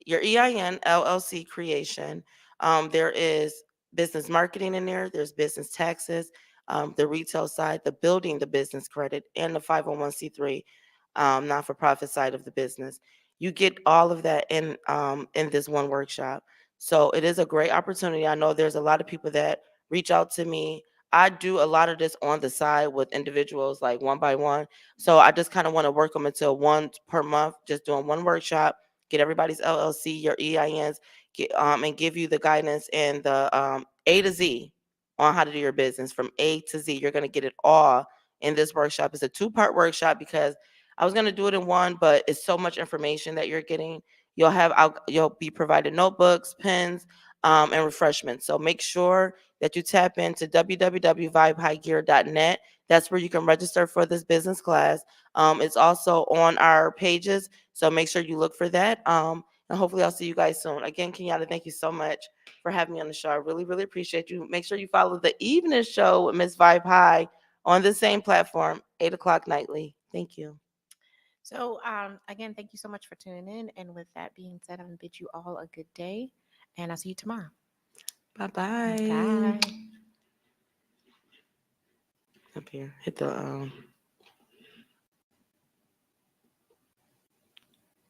your EIN LLC creation. There is business marketing in there, there's business taxes, the retail side, the building the business credit, and the 501c3 not for profit side of the business. You get all of that in this one workshop. So it is a great opportunity. I know there's a lot of people that reach out to me. I do a lot of this on the side with individuals like one by one. So I just kind of want to work them until once per month, just doing one workshop, get everybody's LLC, your EINs, and give you the guidance and the A to Z on how to do your business from A to Z. You're going to get it all in this workshop. It's a two-part workshop because I was going to do it in one, but it's so much information that you're getting. You'll be provided notebooks, pens, and refreshments. So make sure that you tap into www.vibehighgear.net. That's where you can register for this business class. It's also on our pages, so make sure you look for that. And hopefully I'll see you guys soon. Again, Kenyatta, thank you so much for having me on the show. I really, really appreciate you. Make sure you follow the evening show with Miss Vibe High on the same platform, 8 o'clock nightly. Thank you. So, again, thank you so much for tuning in. And with that being said, I'm going to bid you all a good day, and I'll see you tomorrow. Bye-bye. Bye. Up here. Hit the